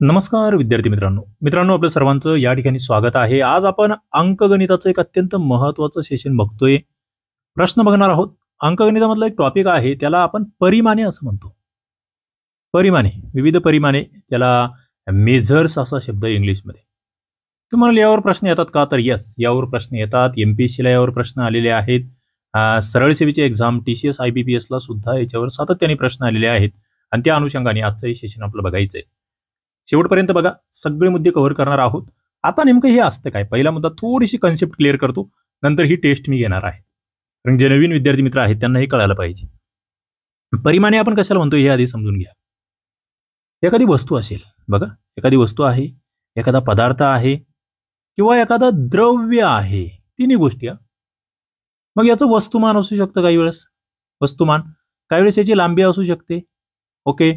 नमस्कार विद्यार्थी मित्रांनो आपल्या सर्वांचं या ठिकाणी स्वागत आहे। आज आपण अंकगणिताचं एक अत्यंत महत्त्वाचं सेशन बघतोय। प्रश्न बघणार आहोत। अंकगणितामधला एक टॉपिक आहे त्याला आपण परिमाणे असं म्हणतो। परिमाणे, विविध परिमाणे, त्याला मेजर्स असा शब्द इंग्लिशमध्ये। तुम्हाला यावर प्रश्न येतात का? तर यस, यावर प्रश्न येतात। एमपीएससी ला यावर प्रश्न आलेले आहेत। सरळ सेवेची एक्झाम टीसीएस आयबीपीएस ला सुद्धा याच्यावर सातत्याने प्रश्न आलेले आहेत आणि त्या अनुषंगाने आजचं हे सेशन आपलं बघायचंय। शेवटपर्यंत बघा, सगळे मुद्दे कव्हर करणार आहोत। आता नेमकं हे असतं काय? पहिला मुद्दा थोडीशी कन्सेप्ट क्लिअर करतो, नंतर ही टेस्ट मी घेणार आहे, कारण जे नवीन विद्यार्थी मित्र आहेत त्यांना हे कळायला पाहिजे। परिमाणे आपण कशाला म्हणतो हे आधी समजून घ्या। एखादी वस्तू असेल, बघा, एखादी वस्तू आहे, एखादा पदार्थ आहे किंवा एखादा द्रव्य आहे, तिन्ही गोष्टी। मग याचं वस्तुमान असू शकतं काही वेळेस, वस्तुमान, काही वेळेस याची लांबी असू शकते, ओके,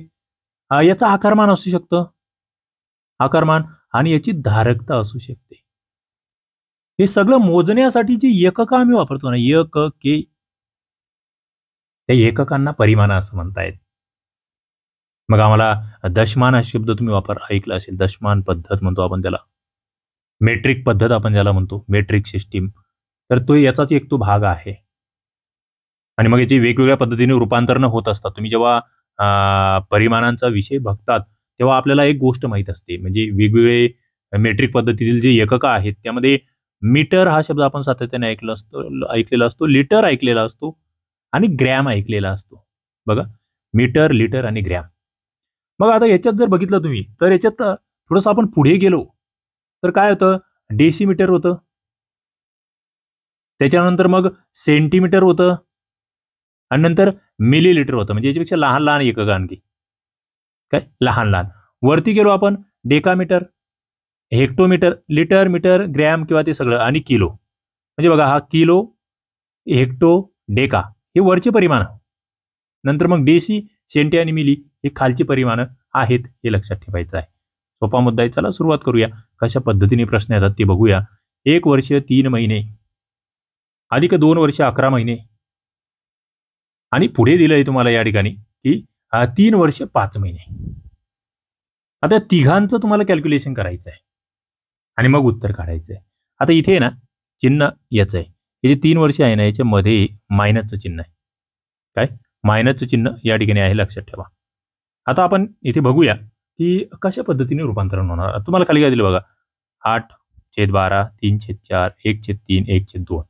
याचा आकारमान असू शकतं, आकारमान, आणि याची धारकता असू शकते। हे सगळं मोजण्यासाठी जी एककं आम्ही वापरतो ना, एकके, त्या एककांना परिमाण असं म्हणतायत। मग आम्हाला दशमान हा शब्द तुम्ही ऐकला असेल, दशमान पद्धत म्हणतो आपण त्याला, मेट्रिक पद्धत आपण ज्याला म्हणतो, मेट्रिक सिस्टीम, तर तो याचाच एक तो भाग आहे। आणि मग याची वेगवेगळ्या पद्धतीने रूपांतरण होत असतात। तुम्ही जेव्हा परिमाणांचा विषय बघतात तेव्हा आपल्याला एक गोष्ट माहित असते, म्हणजे वेगवेगळे मेट्रिक पद्धतीतील जे एककं आहेत त्यामध्ये मीटर हा शब्द आपण सातत्याने ऐकलेला असतो, लिटर ऐकलेला असतो आणि ग्रॅम ऐकलेला असतो। बघा, मीटर, लिटर आणि ग्रॅम। मग आता याच्यात जर बघितलं तुम्ही तर याच्यात थोडंसं आपण पुढे गेलो तर काय होतं, डेसिमीटर होतं, त्याच्यानंतर मग सेंटीमीटर होतं आणि नंतर मिलीलीटर होतं, म्हणजे याच्यापेक्षा लहान लहान एककं आणखी काय, लहान लहान। वरती गेलो आपण, decametre, hectometre, litre, metre, gram किंवा ते सगळं, आणि किलो। म्हणजे बघा, हा किलो, हेक्टो, डेका हे वरचे परिमाण, नंतर मग डेसी, सेंटी आणि मिली हे खालची परिमाण आहेत, हे लक्षात ठेवायचं आहे। सोपा मुद्दा आहे। चला सुरुवात करूया, कशा पद्धतीने प्रश्न येतात ते बघूया। 1 वर्ष 3 महिने अधिक 2 वर्ष 11 महिने, आणि पुढे दिलंय तुम्हाला या ठिकाणी की 3 वर्ष 5 महिने। आता तिघांचं तुम्हाला कॅल्क्युलेशन करायचं आहे आणि मग उत्तर काढायचं आहे। आता इथे ना चिन्ह याचं आहे, हे जे 3 वर्ष आहे ना, याच्यामध्ये मायनसचं चिन्ह आहे। काय, मायनसचं चिन्ह या ठिकाणी आहे, लक्षात ठेवा। आता आपण इथे बघूया की कशा पद्धतीने रूपांतरण होणार। तुम्हाला खाली काय दिलं बघा, 8/12, 3/4, 1/3, 1/2।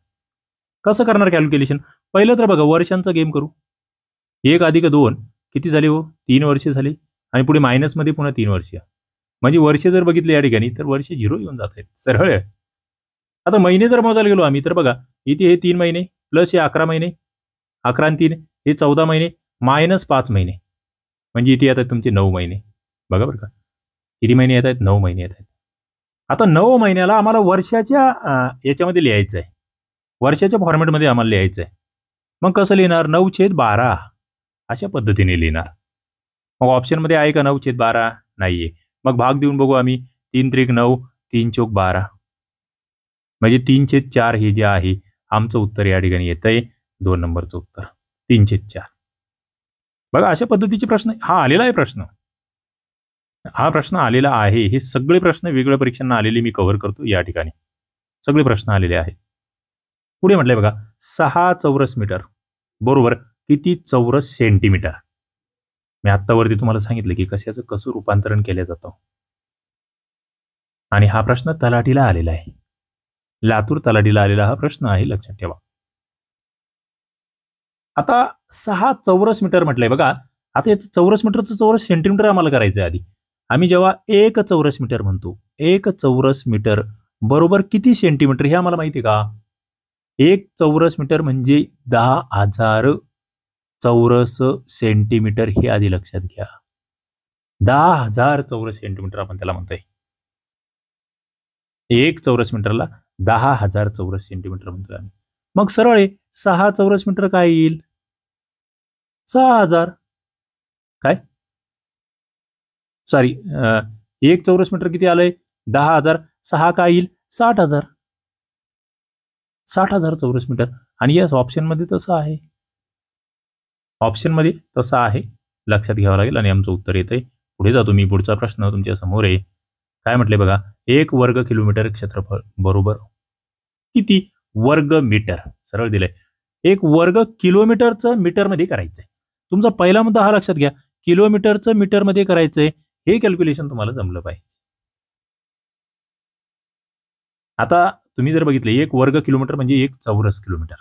कसं करणार कॅल्क्युलेशन? पहिलं तर बघा, वर्षांचा गेम करू। 1 अधिक 2 किती झाले हो, 3 वर्ष झाले, आणि पुढे मायनस मध्ये पुन्हा 3 वर्ष, म्हणजे वर्ष जर बघितले या ठिकाणी तर वर्ष 0 येऊन जात आहेत, सरळ आहे। आता महिने जर मोजायला गेलो आम्ही तर बघा, इथे हे 3 महिने प्लस हे 11 महिने, 11 आणि 3 हे 14 महिने, मायनस 5 महिने, म्हणजे इथे येतात तुमचे 9 महिने। बघा बरं का, किती महिने येत आहेत, 9 महिने येत आहेत। आता 9 महिन्याला आम्हाला वर्षाच्या याच्यामध्ये लिहायचं आहे, वर्षाच्या फॉर्मॅटमध्ये आम्हाला लिहायचं आहे। मग कसं लिहिणार, 9/12 अशा पद्धतीने लिहिणार। मग ऑप्शन मध्ये आहे का 9/12? नाहीये। मग भाग देऊन बघू आम्ही, 3 त्रिक 9, 3 चौक 12, म्हणजे 3/4 हे जे आहे आमचं उत्तर या ठिकाणी येतंय, 2 नंबरचं उत्तर 3/4। बघा, अशा पद्धतीचे प्रश्न हा आलेला आहे, हा प्रश्न आलेला आहे। हे सगळे प्रश्न वेगवेगळ्या परीक्षांना आलेले मी कव्हर करतो या ठिकाणी, सगळे प्रश्न आलेले आहेत। पुढे म्हटलंय बघा, 6 चौरस मीटर बरोबर किती चौरस सेंटीमीटर। मी आत्तावरती तुम्हाला सांगितलं की कशाचं कसं रूपांतरण केलं जातं, आणि हा प्रश्न तलाठीला आलेला आहे, लातूर तलाठीला आलेला हा प्रश्न आहे, लक्षात ठेवा। आता 6 चौरस मीटर म्हटलंय बघा, आता याचं चौरस मीटरचं चौरस सेंटीमीटर आम्हाला करायचं आहे आधी। आम्ही जेव्हा 1 चौरस मीटर म्हणतो, 1 चौरस मीटर बरोबर किती सेंटीमीटर हे आम्हाला माहिती आहे का? 1 चौरस मीटर म्हणजे 10,000 चौरस सेंटीमीटर, हे आधी लक्षात घ्या। 10,000 चौरस सेंटीमीटर आपण त्याला म्हणतोय। 1 चौरस मीटरला 10,000 चौरस सेंटीमीटर म्हणतोय आम्ही। मग सरळ आहे, 6 चौरस मीटर काय येईल, 6,000, काय सॉरी, 1 चौरस मीटर किती आलंय, 10,000, 6 काय येईल, 60,000, 60,000 चौरस मीटर। आणि यस, ऑप्शन मध्ये तसं आहे, ऑप्शन मध्ये तसं आहे, लक्षात घ्यावं लागेल, आणि आमचं उत्तर येतंय पुढे जातो मी. पुढचा प्रश्न तुमच्या समोर आहे. काय म्हटले बघा, 1 वर्ग किलोमीटर क्षेत्रफळ बरोबर किती वर्ग मीटर? सरळ दिलंय. 1 वर्ग किलोमीटरचं मीटरमध्ये करायचंय. तुमचा पहिला मुद्दा हा लक्षात घ्या, किलोमीटरचं मीटरमध्ये करायचंय. हे कॅल्क्युलेशन तुम्हाला जमलं पाहिजे. आता तुम्ही जर बघितले 1 वर्ग किलोमीटर म्हणजे 1 चौरस किलोमीटर.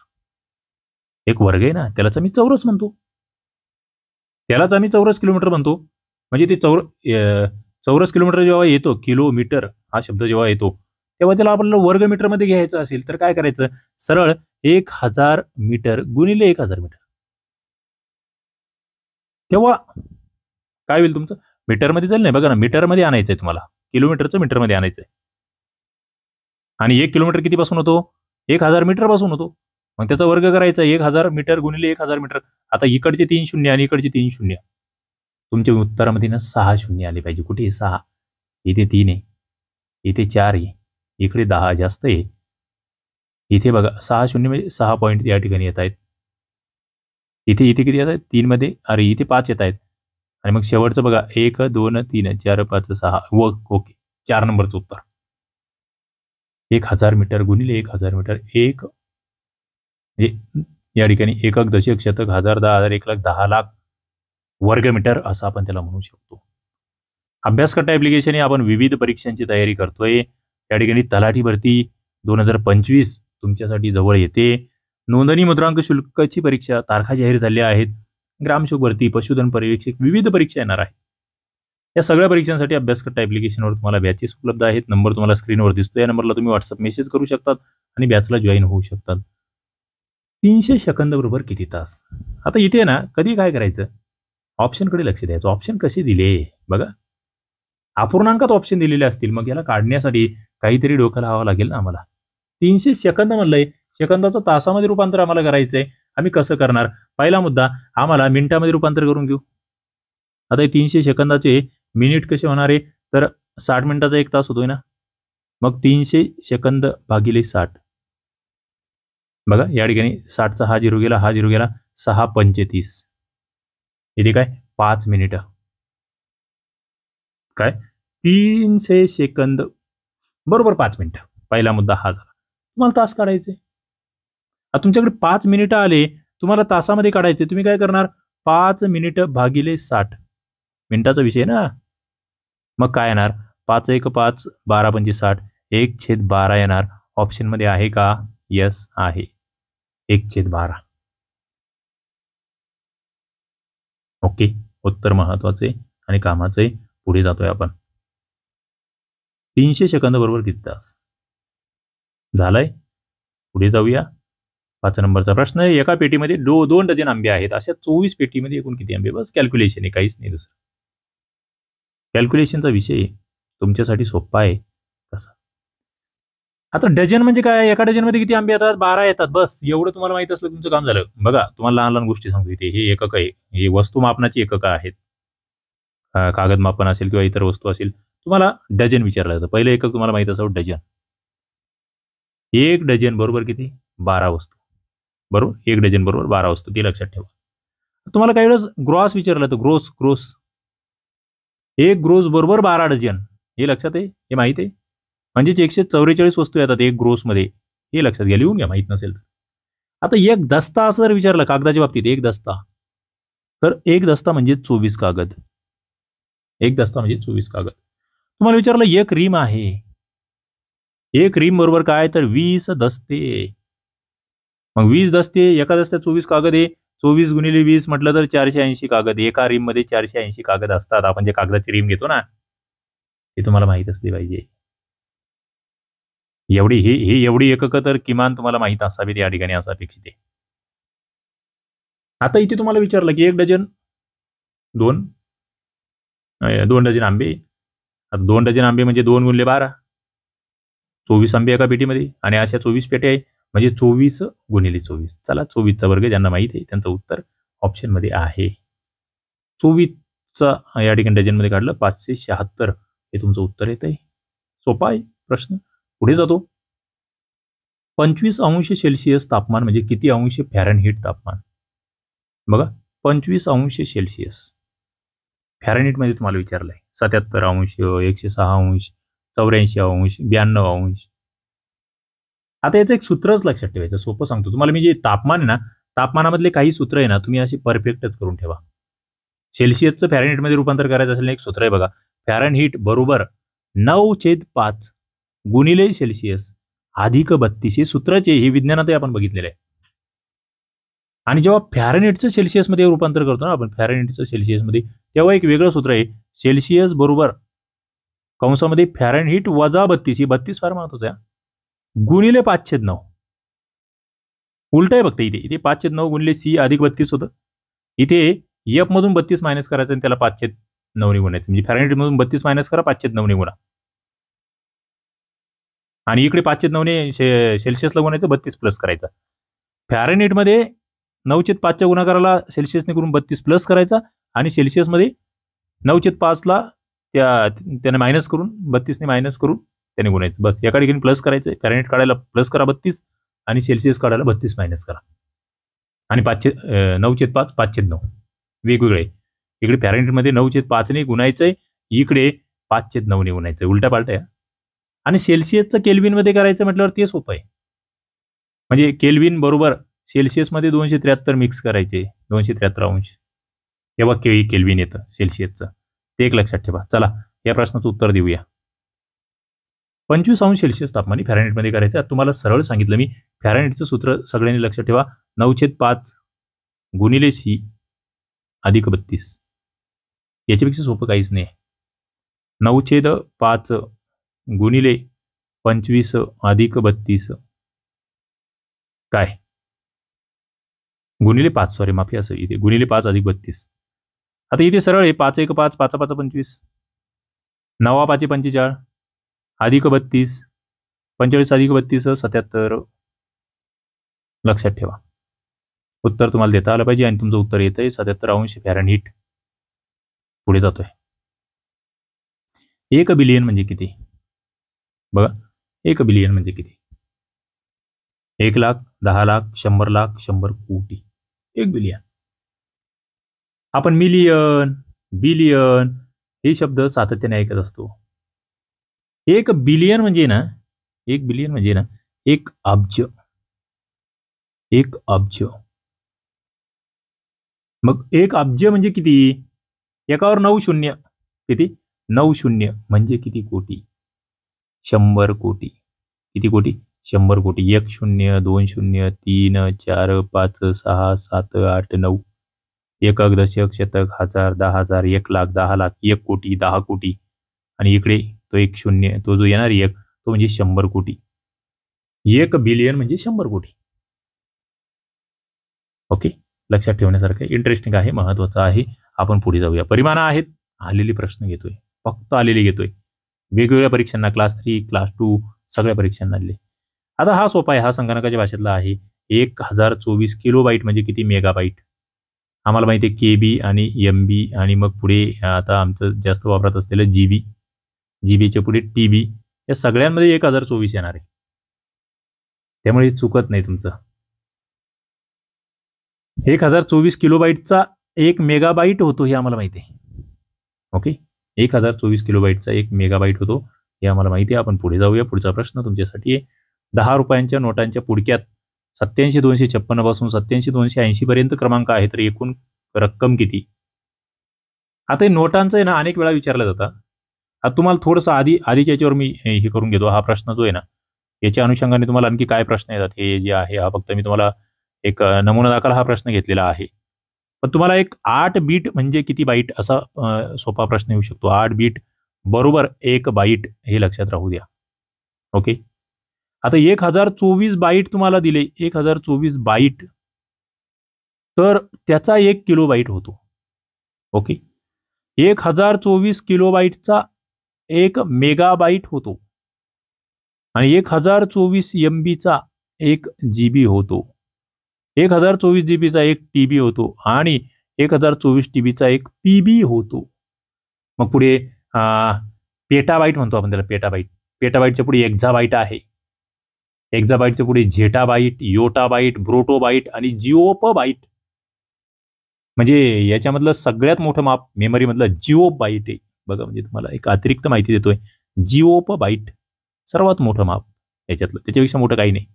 1 वर्ग आहे ना, त्यालाच आम्ही चौरस म्हणतो. त्यालाच आम्ही चौरस किलोमीटर म्हणतो. म्हणजे ते चौरस किलोमीटर जेव्हा येतो, किलोमीटर हा शब्द जेव्हा येतो, तेव्हा त्याला आपल्याला वर्ग मीटरमध्ये घ्यायचं असेल तर काय करायचं? सरळ 1000 मीटर गुणिले 1000 मीटर. तेव्हा काय होईल तुमचं? मीटरमध्ये जाईल नाही. बघा ना, मीटरमध्ये आणायचंय तुम्हाला. किलोमीटरचं मीटरमध्ये आणायचंय. आणि 1 किलोमीटर कितीपासून होतो? 1000 मीटर पासून होतो. मग त्याचा वर्ग करायचा 1000 मीटर गुणिले 1000 मीटर. आता इकडचे 3 शून्य आणि इकडचे 3 शून्य. तुमच्या उत्तरामध्ये ना 6 शून्य आले पाहिजे. कुठे 6? इथे 3 आहे. इथे 4 आहे. इकडे 10 जास्त आहे. इथे बघा 6 शून्य म्हणजे 6 पॉईंट या ठिकाणी येत आहेत. इथे किती येत आहेत? 3 मध्ये अरे इथे 5 येत आहेत. आणि मग शेवटचं बघा 1 2 3 4 5 6 ओके 4 नंबरचं उत्तर. 1000 मीटर गुणिले 1000 मीटर म्हणजे या ठिकाणी एकक दशक शतक हजार 10,000 1,00,000 10,00,000 वर्ग मीटर असं आपण त्याला म्हणू शकतो. अभ्यासकट्टा ऍप्लिकेशन आपण विविध परीक्षांची तयारी करतोय. या ठिकाणी तलाठी भरती 2025 तुमच्यासाठी जवळ येते. नोंदणी मुद्रांक शुल्काची परीक्षा तारखा जाहीर झाल्या आहेत. ग्रामसेवक भरती, पशुधन पर्यवेक्षक विविध परीक्षा येणार आहेत. या सगळ्या परीक्षांसाठी अभ्यासकट्टा ऍप्लिकेशनवर तुम्हाला बॅचेस उपलब्ध आहेत. नंबर तुम्हाला स्क्रीनवर दिसतो. या नंबरला तुम्ही व्हॉट्सअप मेसेज करू शकतात आणि बॅचला जॉईन होऊ शकतात. 300 सेकंद बरोबर किती तास? आता इथे ना कधी काय करायचं? ऑप्शनकडे लक्ष द्यायचं. ऑप्शन कसे दिले बघा. अपूर्णांकात ऑप्शन दिलेले असतील, मग याला काढण्यासाठी काहीतरी डोकं लावावं लागेल ना आम्हाला. 300 सेकंद म्हणलंय, सेकंदाचं तासामध्ये रूपांतर आम्हाला करायचंय. आम्ही कसं करणार? पहिला मुद्दा, आम्हाला मिनिटामध्ये रूपांतर करून घेऊ. आता हे 300 सेकंदाचे मिनिट कसे होणार आहे? तर 60 मिनिटाचा 1 तास होतोय ना, मग 300 सेकंद भागिले 60. बघा या ठिकाणी 60चा हा 0 गेला, हा 0 गेला, 6 35. इथे काय 5 मिनिटं. काय 300 सेकंद बरोबर 5 मिनिटं. पहिला मुद्दा हा झाला. तुम्हाला तास काढायचे. आता तुमच्याकडे 5 मिनिटं आले, तुम्हाला तासामध्ये काढायचे. तुम्ही काय करणार? 5 मिनिटं भागिले 60 मिनिटाचा विषय ना. मग काय येणार? 5 1 5 12 पंचे 60 1/12 येणार. ऑप्शन मध्ये आहे का? यस आहे. 1/12. ओके, उत्तर महत्वाचे आणि कामाचे. पुढे जातोय आपण. 300 सेकंद बरोबर किती तास? झालंय. पुढे जाऊया. 5 नंबरचा प्रश्न आहे. एका पेटीमध्ये 2 डझन आंबे आहेत. अशा 24 पेटीमध्ये एकूण किती आंबे? बस कॅल्क्युलेशन आहे, काहीच नाही दुसरं. कॅल्क्युलेशनचा विषय तुमच्यासाठी सोपा आहे. कसा? आता डझन म्हणजे काय? एका डझनमध्ये किती आंबे येतात? 12 येतात. बस एवढं तुम्हाला माहित असलं तुमचं काम झालं. बघा तुम्हाला लहान लहान गोष्टी सांगतो इथे. हे एकक आहे. हे वस्तुमापनाची एककं आहेत. कागद मापन असेल किंवा इतर वस्तू असेल, तुम्हाला डझन विचारलं जातं. पहिलं एकक तुम्हाला माहित असावं डझन. 1 डझन बरोबर किती? 12 वस्तू. बरोबर 1 डझन बरोबर 12 वस्तू. ते लक्षात ठेवा. तुम्हाला काही वेळेस ग्रॉस विचारलं तर ग्रोस 1 ग्रोस बरोबर 12 डझन. हे लक्षात आहे? हे माहित आहे? म्हणजेच 144 वस्तू येतात 1 ग्रोस मध्ये. हे लक्षात घ्या, लिहून घ्या माहित नसेल तर. आता 1 दस्ता असं जर विचारलं कागदाच्या बाबतीत 1 दस्ता, तर 1 दस्ता म्हणजे 24 कागद. 1 दस्ता म्हणजे 24 कागद. तुम्हाला विचारलं 1 रीम आहे. 1 रीम बरोबर काय? तर 20 दस्ते. मग 20 दस्ते, एका दस्त्यात 24 कागद आहे. 24 गुणिले 20 म्हटलं तर 480 कागद. एका रीम मध्ये 480 कागद असतात. आपण जे कागदाची रीम घेतो ना, हे तुम्हाला माहित असले पाहिजे. एवढी हे एवढी एककं तर किमान तुम्हाला माहित असावीत या ठिकाणी असं अपेक्षित आहे. आता इथे तुम्हाला विचारलं की 1 डझन 2 डझन आंबे. आता 2 डझन आंबे म्हणजे 2 गुणिले 12. 24 आंबे एका पेटीमध्ये आणि अशा 24 पेट्या आहे म्हणजे 24 गुणिले 24. चला 24चा वर्ग ज्यांना माहित आहे त्यांचं उत्तर ऑप्शन मध्ये आहे. 24चा या ठिकाणी डझन मध्ये काढलं 576 हे तुमचं उत्तर येत आहे. सोपा आहे प्रश्न. पुढे जातो. 25 अंश सेल्सिअस तापमान म्हणजे किती अंश फॅरनहीट तापमान? बघा 25 अंश सेल्सिअस फॅरेनहीटमध्ये तुम्हाला विचारलंय 77 अंश, 106 अंश, 84 अंश, 92 अंश. आता याचं एक सूत्रच लक्षात ठेवायचं, सोपं सांगतो तुम्हाला. मी जे तापमान आहे ना, तापमानामधले काही सूत्र आहे ना, तुम्ही अशी परफेक्टच करून ठेवा. सेल्सिअसचं फॅरेनहीटमध्ये रूपांतर करायचं असेल एक सूत्र आहे बघा, फॅरेनहीट बरोबर 9/5 गुणिले सेल्सिअस अधिक 32. हे सूत्राचे हे विज्ञानातही आपण बघितलेलं आहे. आणि जेव्हा फॅरेनहीटचं सेल्सिअसमध्ये रूपांतर करतो ना आपण, फॅरेनहीटचं सेल्सिअसमध्ये, तेव्हा एक वेगळं सूत्र आहे, सेल्सिअस बरोबर कंसामध्ये फॅरेनहीट वजा 32. ही 32 फार महत्वाचं आहे, गुणिले 5/9. उलट आहे फक्त इथे 5/9 गुणिले सी अधिक 32 होतं. इथे एफ मधून 32 मायनस करायचं आणि त्याला 5/9 ने गुणायचं. म्हणजे फॅरेनहीट मधून 32 मायनस करा, 5/9 ने गुणा. आणि इकडे 5/9 ने सेल्सिअसला गुणायचं, 32 प्लस करायचा. फॅरेनहीटमध्ये 9/5च्या गुणाकाराला सेल्सिअसने करून 32 प्लस करायचा आणि सेल्सिअसमध्ये 9/5ला त्याने मायनस करून 32 ने मायनस करून त्याने गुणायचं. बस एका ठिकाणी प्लस करायचं, फॅरेनहीट काढायला प्लस करा 32 आणि सेल्सिअस काढायला 32 मायनस करा. आणि 9/5 5/9 वेगवेगळे. इकडे फॅरेनहीटमध्ये 9/5 ने गुणायचंय, इकडे 5/9 ने गुणायचंय, उलटा पालटा आहे. आणि सेल्सिअसचं केल्विनमध्ये करायचं म्हटल्यावर ते सोपं आहे. म्हणजे केल्विन बरोबर सेल्सिअसमध्ये 273 मिक्स करायचे, 273 अंश, तेव्हा केल्विन येतं सेल्सिअसचं. ते एक लक्षात ठेवा. चला या प्रश्नाचं उत्तर देऊया. 25 अंश सेल्सिअस तापमानी फॅरेनहीटमध्ये करायचं. तुम्हाला सरळ सांगितलं मी, फॅरेनहीटचं सूत्र सगळ्यांनी लक्षात ठेवा, 9/5 गुणिले सी अधिक 32. याच्यापेक्षा सोपं काहीच नाही. 9/5 गुणिले 25 अधिक 32 काय, गुणिले 5, सॉरी माफी, असं इथे गुणिले 5 अधिक 32. आता इथे सरळ आहे, 5 1 5, 5 5 25, 9 5 45 अधिक 32, 45 अधिक 32 77. लक्षात ठेवा, उत्तर तुम्हाला देता आलं पाहिजे आणि तुमचं उत्तर येतंय 77 अंश फॅरेनहीट. पुढे जातोय. 1 बिलियन म्हणजे किती? बघा, 1 बिलियन म्हणजे किती? 1 लाख, 10 लाख, 100 लाख, 100 कोटी. 1 बिलियन. आपण मिलियन, बिलियन हे शब्द सातत्याने ऐकत असतो. 1 बिलियन म्हणजे ना, 1 बिलियन म्हणजे ना 1 अब्ज. 1 अब्ज. मग 1 अब्ज म्हणजे किती? एकावर 9 शून्य. किती? 9 शून्य म्हणजे किती कोटी? 100 कोटी. किती कोटी? 100 कोटी. 1 0 2 0 3 4 5 6 7 8 9. एकक, दशक, शतक, हजार, 10,000, 1 लाख, 10 लाख, 1 कोटी, 10 कोटी. आणि इकडे तो 1 शून्य, तो जो येणार 1, तो म्हणजे 100 कोटी. 1 बिलियन म्हणजे 100 कोटी. ओके, लक्षात ठेवण्यासारखं इंटरेस्टिंग आहे, महत्वाचं आहे. आपण पुढे जाऊया. परिमाण आहेत, आलेले प्रश्न घेतोय, फक्त आलेले घेतोय. वेगवेगळ्या परीक्षांना, क्लास 3, क्लास 2 सगळ्या परीक्षांना आले. आता हा सोपा आहे, हा संगणकाच्या भाषेतला आहे. 1024 किलोबाईट म्हणजे किती मेगाबाईट? आम्हाला माहिती आहे केबी आणि एमबी आणि मग पुढे आता आमचं जास्त वापरात असलेलं जीबी, जीबीच्या पुढे टीबी, या सगळ्यांमध्ये 1024 येणार आहे. त्यामुळे चुकत नाही तुमचं. 1024 किलोबाईटचा 1 मेगाबाईट होतो हे आम्हाला माहिती आहे. ओके, 1024 किलोबाईटचा 1 मेगाबाईट होतो हे आम्हाला माहिती आहे. आपण पुढे जाऊया. पुढचा प्रश्न तुमच्यासाठी आहे. 10 रुपयांच्या नोटांच्या पुडक्यात 87,256 पासून 87,280 पर्यंत क्रमांक आहे, तर एकूण रक्कम किती? आता हे नोटांचं आहे ना, अनेक वेळा विचारलं जातं. आता तुम्हाला थोडंसं आधीच्या याच्यावर मी हे करून घेतो. हा प्रश्न जो आहे ना, याच्या अनुषंगाने तुम्हाला आणखी काय प्रश्न येतात हे जे आहे, हा फक्त मी तुम्हाला एक नमुना दाखल हा प्रश्न घेतलेला आहे. पण तुम्हाला एक 8 बीट म्हणजे किती बाईट असा सोपा प्रश्न येऊ शकतो. 8 बीट बरोबर 1 बाईट हे लक्षात राहू द्या. ओके, आता 1024 बाईट तुम्हाला दिले, 1024 बाईट, तर त्याचा 1 किलोबाईट होतो. ओके, 1024 किलोबाईटचा 1 मेगाबाईट होतो आणि 1024 एमबीचा 1 जीबी होतो. 1024 जीबीचा 1 टीबी होतो आणि 1024 टीबीचा 1 पीबी होतो. मग पुढे पेटाबाईट म्हणतो आपण त्याला, पेटाबाईट. पेटाबाईटच्या पुढे एक्झाबाईट आहे. एक्झाबाईटच्या पुढे झेटाबाईट, योटाबाईट, ब्रोटोबाईट आणि जिओपबाईट. म्हणजे याच्यामधलं सगळ्यात मोठं माप मेमरीमधलं जिओ बाईट आहे बघा. म्हणजे तुम्हाला एक अतिरिक्त माहिती देतोय, जिओ बाईट सर्वात मोठं माप याच्यातलं, त्याच्यापेक्षा मोठं काही नाही.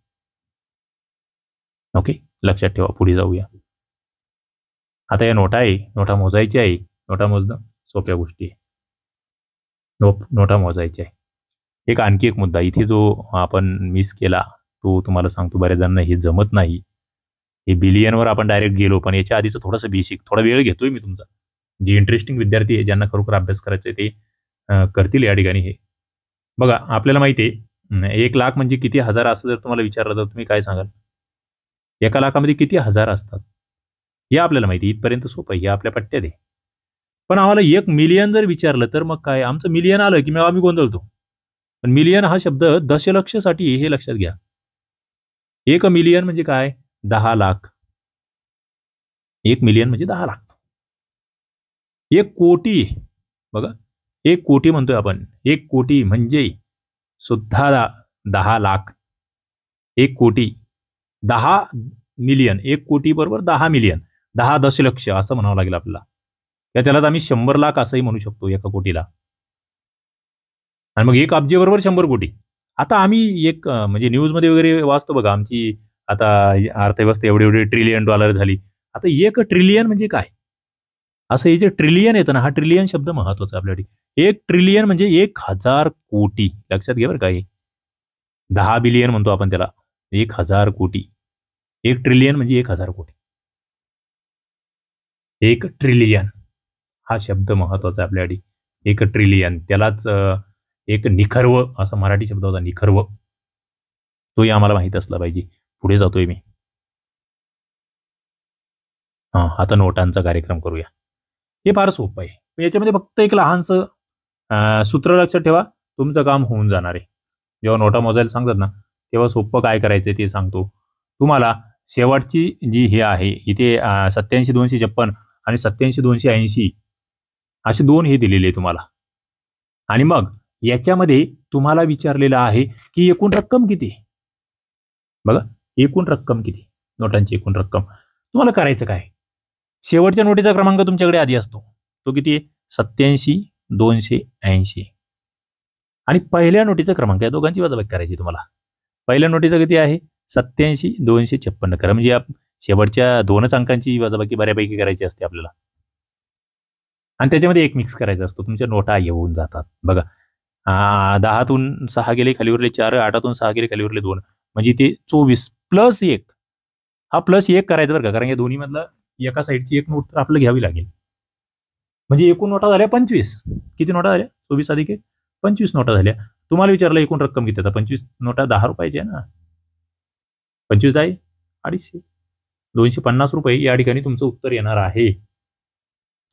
ओके, लक्षात ठेवा. पुढे जाऊया. आता या नोटा आहे, नोटा मोजायच्या आहे. नोटा मोजणं सोप्या गोष्टी आहे. नोटा मोजायच्या आहे. एक आणखी एक मुद्दा इथे जो आपण मिस केला तो तुम्हाला सांगतो, बऱ्याच जणांना हे जमत नाही. हे बिलियनवर आपण डायरेक्ट गेलो, पण याच्या आधीचं थोडंसं बेसिक, थोडा वेळ घेतोय मी तुमचा. जे इंटरेस्टिंग विद्यार्थी आहे, ज्यांना खरोखर अभ्यास करायचा आहे, ते करतील या ठिकाणी. हे बघा, आपल्याला माहिती आहे 1 लाख म्हणजे किती हजार, असं जर तुम्हाला विचारलं तर तुम्ही काय सांगाल? 1 लाखामध्ये किती हजार असतात हे आपल्याला माहिती. इथपर्यंत सोपं आहे, हे आपल्या पट्ट्यात आहे. पण आम्हाला 1 मिलियन जर विचारलं तर मग काय? आमचं मिलियन आलं की मग आम्ही गोंधळतो. पण मिलियन हा शब्द दशलक्षसाठी, हे लक्षात घ्या. 1 मिलियन म्हणजे काय? 10 लाख. 1 मिलियन म्हणजे 10 लाख. 1 कोटी बघा, 1 कोटी म्हणतोय आपण. 1 कोटी म्हणजे सुद्धा 10 लाख. 1 कोटी 10 मिलियन. 1 कोटी बरोबर 10 मिलियन. 10 दशलक्ष असं म्हणावं लागेल आपल्याला. त्यालाच आम्ही 100 लाख असंही म्हणू शकतो एका कोटीला. आणि मग 1 अब्ज बरोबर 100 कोटी. आता आम्ही एक म्हणजे न्यूजमध्ये वगैरे वाचतो बघा, आमची आता अर्थव्यवस्था एवढे ट्रिलियन डॉलर झाली. आता 1 ट्रिलियन म्हणजे काय? असं हे जे ट्रिलियन येतं ना, हा ट्रिलियन शब्द महत्वाचा आपल्यासाठी. 1 ट्रिलियन म्हणजे 1000 कोटी. लक्षात घ्या बरं का. 10 बिलियन म्हणतो आपण त्याला. 1000 कोटी. 1 ट्रिलियन म्हणजे 1000 कोटी. 1 ट्रिलियन हा शब्द महत्वाचा आहे आपल्यासाठी. 1 ट्रिलियन त्यालाच एक निखर्व असा मराठी शब्द होता, निखर्व. तोही आम्हाला माहित असला पाहिजे. पुढे जातोय मी. आता नोटांचा कार्यक्रम करूया. हे फार सोपं आहे. याच्यामध्ये फक्त एक लहानसं सूत्र लक्षात ठेवा, तुमचं काम होऊन जाणार आहे. जेव्हा नोटा मोजायला सांगतात ना, तेव्हा सोपं काय करायचं ते सांगतो. तुम्हाला शेवटची जी हे आहे इथे 87,256 आणि 87,280 असे 2 हे दिलेले आहे तुम्हाला. आणि मग याच्यामध्ये तुम्हाला विचारलेलं आहे की एकूण रक्कम किती? बघा, एकूण रक्कम किती? नोटांची एकूण रक्कम. तुम्हाला करायचं काय? शेवटच्या नोटीचा क्रमांक तुमच्याकडे आधी असतो. तो किती आहे? 87,280. आणि पहिल्या नोटीचा क्रमांक, या दोघांची वजाबाकी करायची तुम्हाला. पहिल्या नोटीचा किती आहे? 87,256 करा. म्हणजे शेवटच्या 2च अंकांची वजाबाकी बऱ्यापैकी करायची असते आपल्याला. आणि त्याच्यामध्ये एक मिक्स करायचा असतो. तुमच्या नोटा येऊन जातात. बघा, 10तून 6 गेले, खाली उरले 4. 8तून 6 गेले, खाली उरले 2. म्हणजे ते 24 प्लस 1. हा प्लस 1 करायचं बरं का, कारण या दोन्ही मधलं एका साईडची एक नोट तर आपल्याला घ्यावी लागेल. म्हणजे एकूण नोटा झाल्या 25. किती नोटा झाल्या? 24 अधिक 1 25 नोटा झाल्या. तुम्हाला विचारलं एकूण रक्कम किती? आता 25 नोटा 10 रुपयाची आहे ना. 25 आहे 250. 250 रुपये या ठिकाणी तुमचं उत्तर येणार आहे.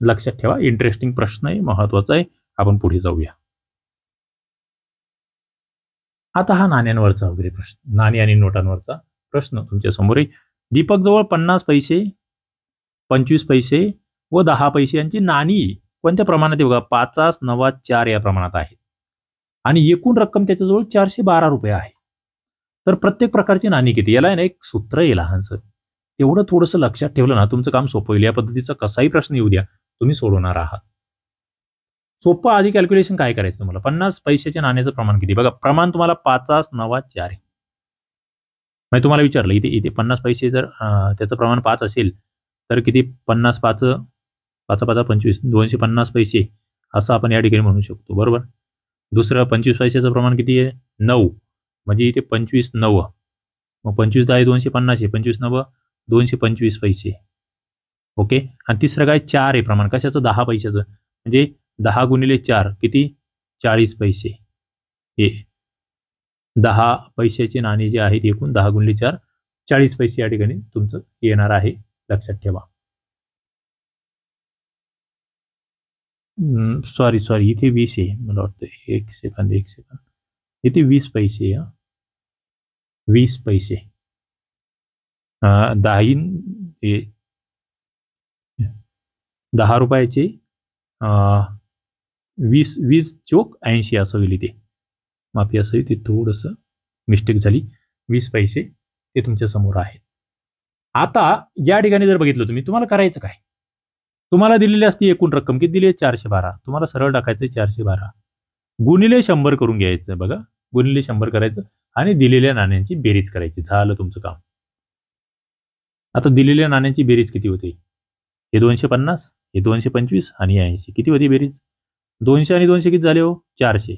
लक्षात ठेवा, इंटरेस्टिंग प्रश्न आहे, महत्वाचा आहे. आपण पुढे जाऊया. आता हा नाण्यांवरचा वगैरे प्रश्न, नाणी आणि नोटांवरचा प्रश्न तुमच्या समोर आहे. दीपक जवळ 50 पैसे, 25 पैसे व 10 पैसे यांची नाणी कोणत्या प्रमाणात आहे? बघा, 50, 90, 4 या प्रमाणात आहे. आणि एकूण रक्कम त्याच्याजवळ 412 रुपये आहे. तर प्रत्येक प्रकारची नाणी किती? याला आहे ना एक सूत्र आहे लहानसं. तेवढं थोडंसं लक्षात ठेवलं ना, तुमचं काम सोपं होईल. या पद्धतीचा कसाही प्रश्न येऊ द्या, तुम्ही सोडवणार आहात. सोपं आधी कॅल्क्युलेशन काय करायचं तुम्हाला? 50 पैशाच्या नाण्याचं प्रमाण किती? बघा, प्रमाण तुम्हाला 50, 90, 4 आहे. म्हणजे तुम्हाला विचारलं इथे 50 पैसे जर त्याचं प्रमाण 5 असेल तर किती? 50 5 5 5 25 250 पैसे असं आपण या ठिकाणी म्हणू शकतो, बरोबर. दुसरं 25 पैशाचं प्रमाण किती आहे? 9. म्हणजे इथे 25 9. मग 25 10 250 आहे. 25 9 225 पैसे. ओके. आणि तिसरं काय? 4 आहे प्रमाण. कशाचं? 10 पैशाचं. म्हणजे 10 गुणिले 4 किती? 40 पैसे. हे 10 पैशाची नाणी जी आहेत एकूण 10 गुणिले 4 40 पैसे या ठिकाणी तुमचं येणार आहे. लक्षात ठेवा. सॉरी इथे 20 आहे. मला वाटतं 1 सेकंद. इथे 20 पैसे. 20 पैसे. 10 रुपयाचे 20 चोक 80 असं होईल इथे. माफी असावी, ते थोडंसं मिस्टेक झाली. 20 पैसे ते तुमच्या समोर आहेत. आता या ठिकाणी जर बघितलं तुम्ही, तुम्हाला करायचं काय? तुम्हाला दिलेली असती एकूण रक्कम किती दिली आहे 412. तुम्हाला सरळ टाकायचं 412 गुणिले 100 करून घ्यायचं बघा, गुणिले 100 करायचं आणि दिलेल्या नाण्यांची बेरीज करायची. झालं तुमचं काम. आता दिलेल्या नाण्यांची बेरीज किती होते? हे 250, हे 225 आणि 80 किती होती बेरीज? 200 आणि 200 किती झाले हो? 400.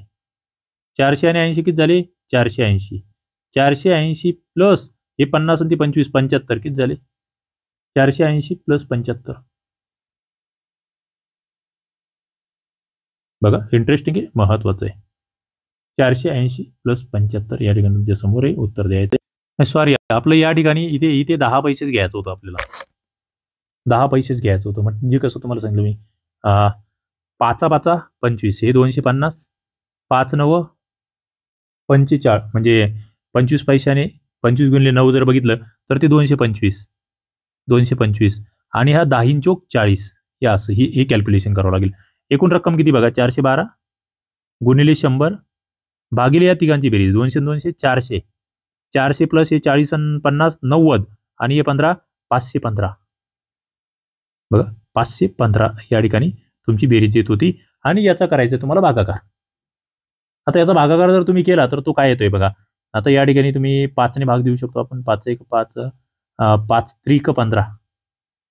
400 आणि 80 किती झाले? 480. 480 प्लस हे 50 आणि 25 75 किती झाले? 480 प्लस 75. बघा इंटरेस्टिंग आहे, महत्वाचं आहे. 480 प्लस 75 या ठिकाणी तुमच्या समोर आहे, उत्तर द्यायचं. सॉरी, आपलं या ठिकाणी इथे 10 पैसेच घ्यायचं होतं आपल्याला. 10 पैसेच घ्यायचं होतं. म्हणजे कसं तुम्हाला सांगितलं मी, 5 25 हे 250, 5 9 45 म्हणजे 25 पैशाने 25 गुणिले 9 जर बघितलं तर ते 225 225 आणि हा 10 चोक 40 हे असं ही कॅल्क्युलेशन करावं लागेल. एकूण रक्कम किती बघा? 412 गुणिले 100 भागिले या तिघांची बेरीज 200 200 400. 400 प्लस हे 40 आणि 50 90 आणि हे 15 515. बघा 515 या ठिकाणी तुमची बेरीज येत होती आणि याचा करायचं तुम्हाला भागाकार. आता याचा भागाकार जर तुम्ही केला तर तो काय येतोय बघा. आता या ठिकाणी तुम्ही 5 ने भाग देऊ शकतो आपण. 5 1 5 5 त्रिक 15.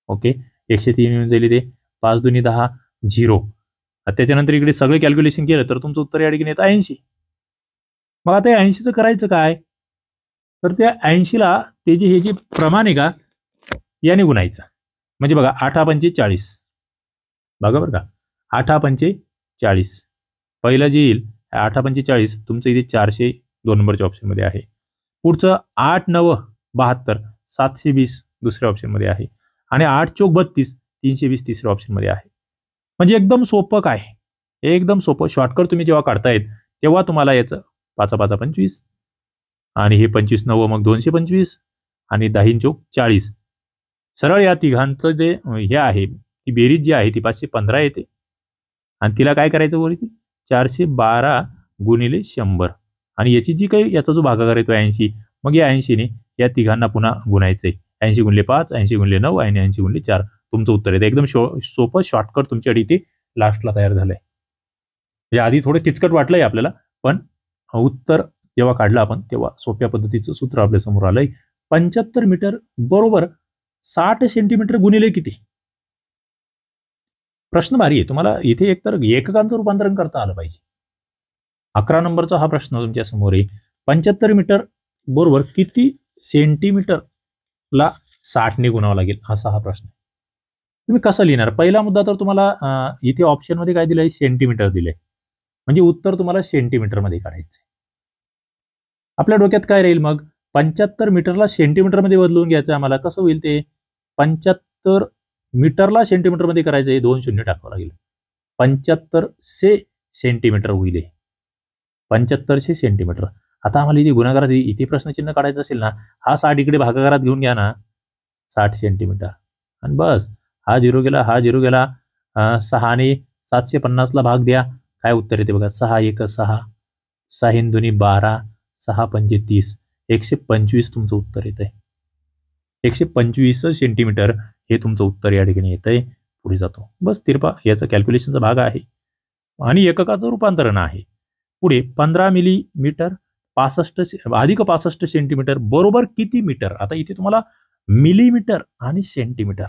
ओके 103 येऊन जाईल ते. 5 2 10 0. त्याच्यानंतर इकडे सगळे कॅल्क्युलेशन केलं तर तुमचं उत्तर या ठिकाणी येतं 80. मग आता 80चं करायचं काय? तर त्या 80ला ते हे जे प्रमाण आहे का याने गुणायचं. म्हणजे बघा 8 पंचे 40 बघा बरं का. 8 पंचे 40 पहिलं जे येईल 8 पंचे 40 तुमचं इथे 400 2 नंबरच्या ऑप्शनमध्ये आहे. पुढचं 8 9 72 720 दुसऱ्या ऑप्शनमध्ये आहे आणि 8 चोक 32 320 तिसऱ्या ऑप्शनमध्ये आहे. म्हणजे एकदम सोपं काय, एकदम सोपं शॉर्टकट तुम्ही जेव्हा काढतायत तेव्हा तुम्हाला याचं 5 5 25 आणि हे 25 9 मग 225 आणि 10 चोक 40 सरळ या तिघांचं जे हे आहे ती बेरीज जी आहे ती 515 येते आणि तिला काय करायचं वरती 412 गुणिले 100 आणि याची जी काही याचा जो भागाकार येतो 80 मग या 80 ने या तिघांना पुन्हा गुणायचंय. 80 गुणिले 5 80 गुणिले 9 आणि 80 गुणिले 4 तुमचं उत्तर येतं. एकदम सोपं शॉर्टकट तुमच्यासाठी इथे लास्टला तयार झालंय. म्हणजे आधी थोडं किचकट वाटलंय आपल्याला पण उत्तर जेव्हा काढलं आपण तेव्हा सोप्या पद्धतीचं सूत्र आपल्या समोर आलंय. 75 मीटर बरोबर 60 सेंटीमीटर गुणिले किती? प्रश्न भारी आहे. तुम्हाला इथे एकतर एककांचं रूपांतरण करता आलं पाहिजे. 11 नंबरचा हा प्रश्न तुमच्या समोर आहे. 75 मीटर बरोबर किती सेंटीमीटरला 60 ने गुणावं लागेल असा हा प्रश्न. तुम्ही कसं लिहिणार? पहिला मुद्दा तर तुम्हाला इथे ऑप्शन मध्ये काय दिलंय? सेंटीमीटर दिलंय. म्हणजे उत्तर तुम्हाला सेंटीमीटर मध्ये काढायचंय. आपल्या डोक्यात काय राहील मग? 75 मीटरला सेंटीमीटर मध्ये बदलून घ्यायचं आम्हाला. कसं होईल ते? 75 मीटरला सेंटीमीटर मध्ये करायचं आहे. 2 शून्य टाकावं लागेल. 7500 सेंटीमीटर होईल. 7500 सेंटीमीटर. आता आम्हाला इथे गुणाकारात इथे प्रश्नचिन्ह काढायचं असेल ना, हा 60 इकडे भागाकारात घेऊन घ्या ना, 60 सेंटीमीटर आणि बस. हा 0 गेला, हा 0 गेला. 6 ने 750 ला भाग द्या. काय उत्तर येते बघा? 6 1 6 6 2 12 6 5 30 125 तुमचं उत्तर येत आहे. 125 सेंटीमीटर हे तुमचं उत्तर या ठिकाणी येत आहे. पुढे जातो बस. तिरपा याचा कॅल्क्युलेशनचा भाग आहे आणि एककाचं रूपांतरण आहे. पुढे 15 मिलीमीटर 65 अधिक 65 सेंटीमीटर बरोबर किती मीटर? आता इथे तुम्हाला मिलीमीटर आणि सेंटीमीटर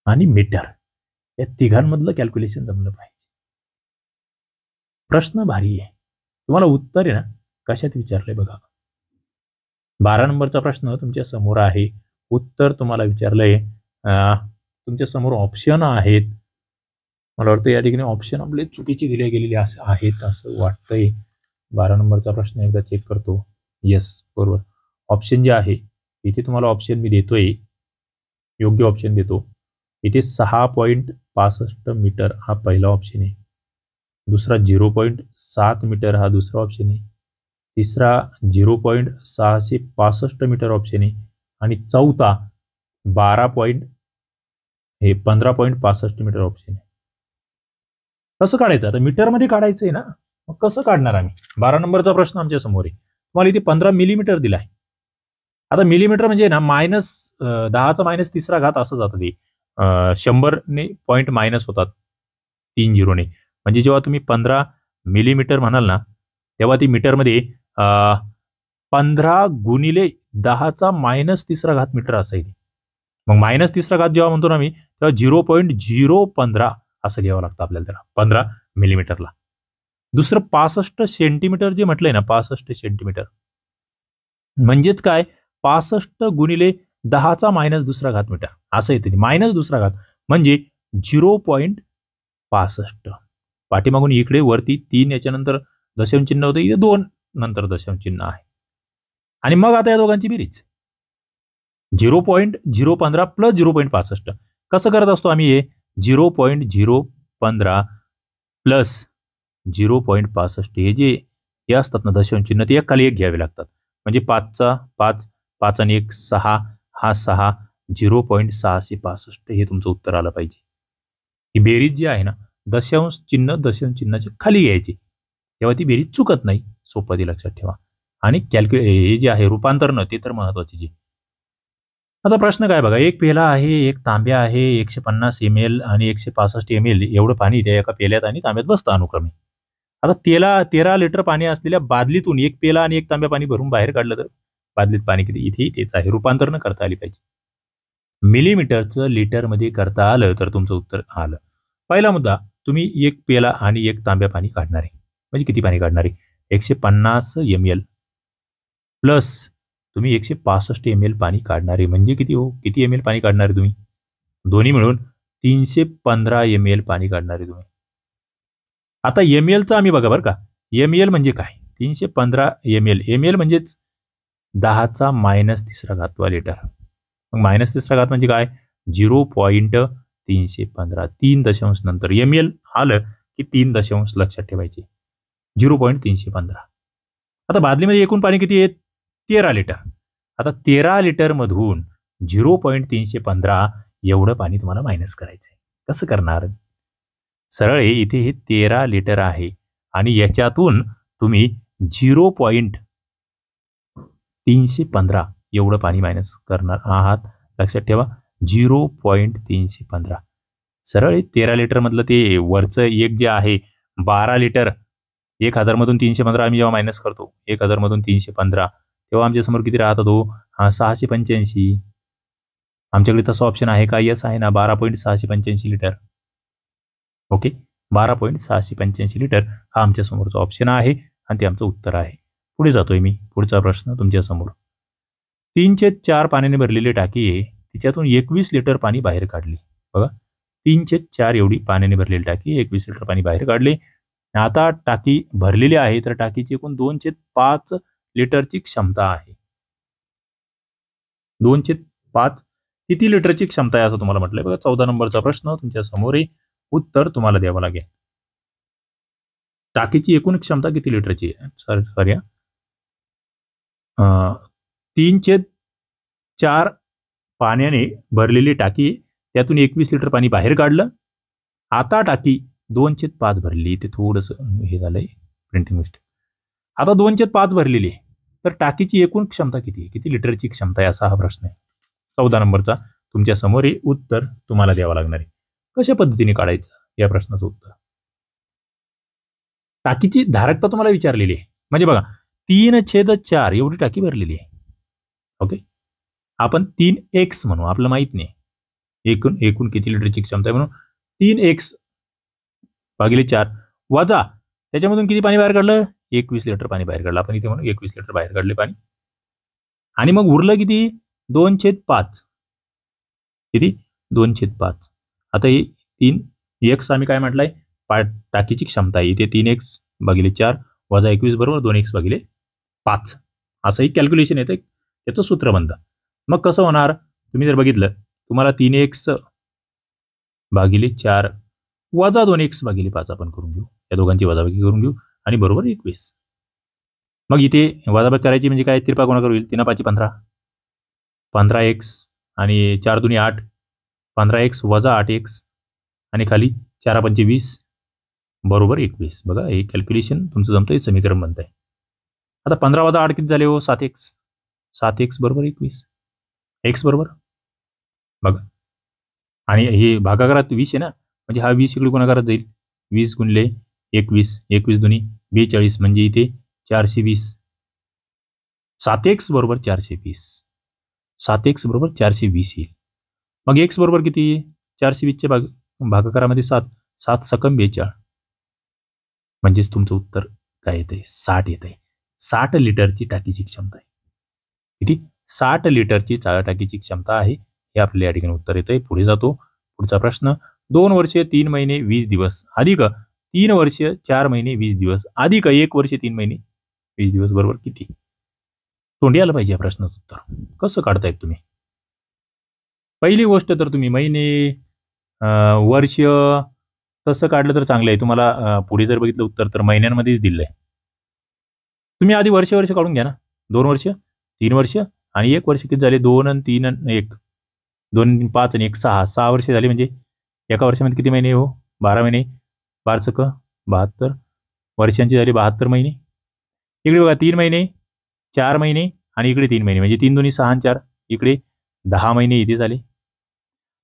आणि मीटर या तिघांमधलं कॅल्क्युलेशन जमलं पाहिजे. प्रश्न भारी आहे. तुम्हाला उत्तर आहे ना कशात विचारलंय बघा. 12 नंबरचा प्रश्न तुमच्या समोर आहे. उत्तर तुम्हाला विचारलंय. तुमच्या समोर ऑप्शन आहेत. मला वाटतं या ठिकाणी ऑप्शन आपले चुकीचे दिले गेलेले आहेत असं वाटतंय. 12 नंबरचा प्रश्न एकदा चेक करतो. येस बरोबर. ऑप्शन जे आहे इथे तुम्हाला ऑप्शन मी देतोय, योग्य ऑप्शन देतो. इथे 6.65 मीटर हा पहिला ऑप्शन आहे. दुसरा 0.7 मीटर हा दुसरा ऑप्शन आहे. तिसरा 0.665 मीटर ऑप्शन आहे आणि चौथा 15.65 मीटर ऑप्शन आहे. कसं काढायचं? आता मीटरमध्ये काढायचंय ना, मग कसं काढणार आम्ही? 12 नंबरचा प्रश्न आमच्या समोर आहे. तुम्हाला इथे 15 मिलीमीटर दिलाय. आता मिलीमीटर म्हणजे ना -10 चा -3 असं जातं ते. 100ने पॉईंट मायनस होतात 3 झिरोने. म्हणजे जेव्हा तुम्ही 15 मिलीमीटर म्हणाल ना तेव्हा ती मीटरमध्ये 15 गुणिले 10चा मायनस तिसरा घात मीटर असायची. मग मायनस तिसरा घात जेव्हा म्हणतो ना मी तेव्हा 0.015 असं लिहावं लागतं आपल्याला त्याला 15 मिलीमीटरला. दुसरं 65 सेंटीमीटर जे म्हटलंय ना 65 सेंटीमीटर म्हणजेच काय 65 गुणिले 10चा मायनस दुसरा घात मीटर असं येते. मायनस दुसरा घात म्हणजे 0.65. पाठीमागून इकडे वरती 3 याच्यानंतर दशांश चिन्ह होतं, इथे 2 नंतर दशांश चिन्ह आहे. आणि मग आता या दोघांची बेरीज 0.015 प्लस 0.65 कसं करत असतो आम्ही हे 0.015 प्लस 0.65 हे जे असतात ना दशांश चिन्ह ते एक खाली एक घ्यावे लागतात. म्हणजे 5चा 5 5 आणि 1 6 हा 6 0.665 हे तुमचं उत्तर आलं पाहिजे. ही बेरीज जी आहे ना दशांश चिन्हाच्या खाली घ्यायची तेव्हा ती बेरीज चुकत नाही. सोपं ती लक्षात ठेवा. आणि हे जे आहे रूपांतरण ते तर महत्वाची जी. आता प्रश्न काय बघा, एक पेला आहे, एक तांब्या आहे, 150 ml आणि 165 ml एवढं पाणी त्या एका पेल्यात आणि तांब्यात बसतं अनुक्रमे. आता 13 लिटर पाणी असलेल्या बादलीतून एक पेला आणि एक तांब्या पाणी भरून बाहेर काढलं तर बादलीत पाणी किती? इथे तेच आहे. रूपांतरण करता आली पाहिजे. मिलीमीटरचं लिटरमध्ये करता आलं तर तुमचं उत्तर आलं. पहिला मुद्दा, तुम्ही एक पेला आणि एक तांब्या पाणी काढणार आहे. म्हणजे किती पाणी काढणार आहे? 150 ml प्लस तुम्ही 165 ml पाणी काढणार आहे. म्हणजे किती हो? किती ml पाणी काढणार आहे तुम्ही? दोन्ही मिळून 315 ml पाणी काढणार आहे तुम्ही. आता mlचं आम्ही बघा बरं का. ml म्हणजे काय? 315 ml. ml म्हणजेच 10चा मायनस तिसरा घात लिटर. मग मायनस तिसरा घात म्हणजे काय? 0.315 3 दशांश नंतर ml आलं की 3 दशांश लक्षात ठेवायचे. 0.315. आता बादलीमध्ये एकूण पाणी किती आहे? 13 लिटर. आता 13 लिटर मधून 0.315 एवढं पाणी तुम्हाला मायनस करायचं आहे. कसं करणार? सरळ इथे हे 13 लिटर आहे आणि याच्यातून तुम्ही 0.315 एवढं पाणी मायनस करणार आहात. लक्षात ठेवा 0.315. सरळ 13 लिटर मधलं ते वरचं एक जे आहे 12 लिटर 1000 मधून 315 आम्ही जेव्हा मायनस करतो 1000 मधून 315 तेव्हा आमच्या समोर किती राहतात हो? 685. आमच्याकडे तसं ऑप्शन आहे का? यस आहे ना. 12.685 लिटर. ओके 12.685 लिटर हा आमच्या समोरचा ऑप्शन आहे आणि ते आमचं उत्तर आहे. पुढे जातोय मी. पुढचा प्रश्न तुमच्या समोर. 3/4 पाण्याने भरलेली टाकी आहे. तिच्यातून 21 लिटर पाणी बाहेर काढले. बघा 3/4 एवढी पाण्याने भरलेली टाकी 21 लिटर पाणी बाहेर काढले. आता टाकी भरलेली आहे तर टाकीची एकूण 2/5 लिटरची क्षमता आहे. 2/5 किती लिटरची क्षमता आहे असं तुम्हाला म्हटलंय. बघा 14 नंबरचा प्रश्न तुमच्या समोर आहे. उत्तर तुम्हाला द्यावं लागेल. टाकीची एकूण क्षमता किती लिटरची आहे? सॉरी 3/4 पाण्याने भरलेली टाकी त्यातून 21 लिटर पाणी बाहेर काढलं. आता टाकी 2/5 भरली. ते थोडंसं हे झालंय प्रिंटिंग मिस्टेक. आता 2/5 भरलेली आहे तर टाकीची एकूण क्षमता किती आहे? किती लिटरची क्षमता आहे असा हा प्रश्न आहे. 14 नंबरचा तुमच्या समोर हे उत्तर तुम्हाला द्यावं लागणार आहे. कशा पद्धतीने काढायचं या प्रश्नाचं उत्तर? टाकीची धारकता तुम्हाला विचारलेली आहे. म्हणजे बघा 3/4 एवढी टाकी भरलेली आहे. ओके आपण 3x म्हणू. आपल्याला माहित नाही एकूण किती लिटरची क्षमता आहे म्हणून 3x भागिले 4 वजा त्याच्यामधून किती पाणी बाहेर काढलं? 21 लिटर पाणी बाहेर काढलं. आपण इथे म्हणू 21 लिटर बाहेर काढले पाणी. आणि मग उरलं किती? 2/5. किती? 2/5. आता हे 3x आम्ही काय म्हटलंय? टाकीची क्षमता आहे. इथे 3x भागिले 4 वजा 21 बरोबर 2x भागिले 5 असंही कॅल्क्युलेशन येतं. त्याचं सूत्र बनतं. मग कसं होणार? तुम्ही जर बघितलं तुम्हाला 3x भागिले 4 वजा 2x भागिले 5 आपण करून घेऊ. या दोघांची वजाबाकी करून घेऊ आणि बरोबर 21. मग इथे वजाबाकी करायची म्हणजे काय? तिरपा गुणाकार होईल. 3×5 15 15x आणि 4 दुनी 8 15x वजा 8x आणि खाली 4×5 20 बरोबर 21. बघा हे कॅल्क्युलेशन तुमचं जमतंय समीकरण बनतंय. आता 15 वजा 8 किती झाले हो? 7x. 7x बरोबर 21. x बरोबर बघा आणि हे भागाकारात 20 आहे ना, म्हणजे हा 20 इकडे गुणाकारात जाईल. 20 गुणिले 21, 21 दुनी 42 म्हणजे इथे 420. 7x बरोबर 420. 7x बरोबर 420 येईल. मग x बरोबर किती? 420 च्या भागाकारामध्ये 7. 7 सकम 42. म्हणजेच तुमचं उत्तर काय येतंय? 60 येतंय. 60 लिटरची टाकीची क्षमता आहे. किती? 60 लिटरची टाकीची क्षमता आहे. हे आपल्याला या ठिकाणी उत्तर येतंय. पुढे जातो. पुढचा प्रश्न 2 वर्ष 3 महिने 20 दिवस अधिक 3 वर्ष 4 महिने 20 दिवस अधिक 1 वर्ष 3 महिने 20 दिवस बरोबर किती? तोंडी आलं पाहिजे या प्रश्नाचं उत्तर. कसं काढतायत तुम्ही? पहिली गोष्ट तर तुम्ही महिने, वर्ष तसं काढलं तर चांगलं आहे. तुम्हाला पुढे जर बघितलं उत्तर तर महिन्यांमध्येच दिलंय. तुम्ही आधी वर्ष काढून घ्या ना. 2 वर्ष, 3 वर्ष आणि 1 वर्ष किती झाले? 2 आणि 3 आणि 1. 2, 5 आणि 1 6. 6 वर्ष झाली म्हणजे एका वर्षामध्ये किती महिने हो? 12 महिने. 12 छक 72. वर्षांची झाली 72 महिने. इकडे बघा 3 महिने, 4 महिने आणि इकडे 3 महिने म्हणजे 3 दुनी 6 आणि 4. इकडे 10 महिने इथे झाले.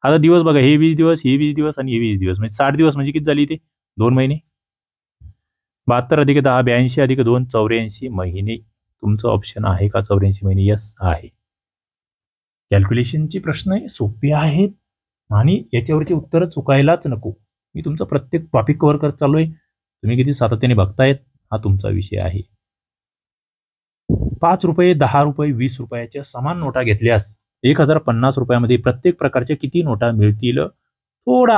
आता दिवस बघा, हे 20 दिवस, हे 20 दिवस आणि हे 20 दिवस म्हणजे 60 दिवस म्हणजे किती झाली इथे? 2 महिने. 72 अधिक 10 82 अधिक 2 84 महिने. तुमचं ऑप्शन आहे का 84 महिने? यस आहे. कॅल्क्युलेशनचे प्रश्न सोपे आहेत आणि याच्यावरची उत्तरं चुकायलाच नको. मी तुमचा प्रत्येक टॉपिक कव्हर करत चाललोय. तुम्ही किती सातत्याने बघतायत हा तुमचा विषय आहे. 5 रुपये, 10 रुपये, 20 रुपयाच्या समान नोटा घेतल्यास 1050 रुपयामध्ये प्रत्येक प्रकारच्या किती नोटा मिळतील? थोडा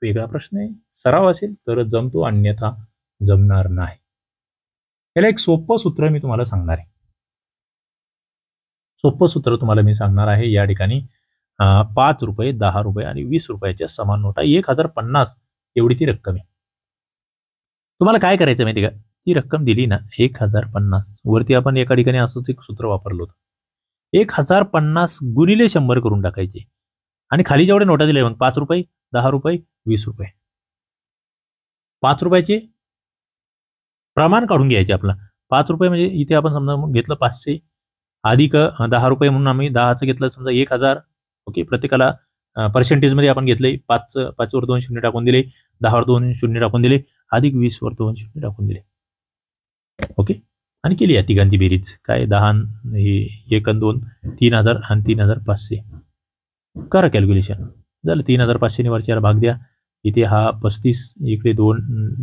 वेगळा प्रश्न आहे. सराव असेल तरच जमतो, अन्यथा जमणार नाही. याला एक सोपं सूत्र मी तुम्हाला सांगणार आहे. सोपं सूत्र तुम्हाला मी सांगणार आहे या ठिकाणी. 5 रुपये, 10 रुपये आणि 20 रुपयाच्या समान नोटा 1050 एवढी ती रक्कम आहे. तुम्हाला काय करायचं माहिती का? ती रक्कम दिली ना 1050 वरती आपण एका ठिकाणी असंच एक सूत्र वापरलं होतं. 1050 गुणिले 100 करून टाकायचे आणि खाली जेवढे नोटा दिले मग 5 रुपये, 10 रुपये, 20 रुपये. 5 रुपयाचे प्रमाण काढून घ्यायचे आपला. 5 रुपये म्हणजे इथे आपण समजा घेतलं 500 अधिक 10 रुपये म्हणून आम्ही 10चं घेतलं समजा 1000. ओके, प्रत्येकाला पर्सेंटेजमध्ये आपण घेतले. 5 वर 2 शून्य टाकून दिले, 10 वर 2 शून्य टाकून दिले, अधिक 20 वर 2 शून्य टाकून दिले. ओके, आणि केली या तिघांची बेरीज. काय 10 हे 1 आणि 2 3000 आणि 3500. करा कॅल्क्युलेशन. झालं 3500 ने वरच्याला भाग द्या. इथे हा 35, इकडे 2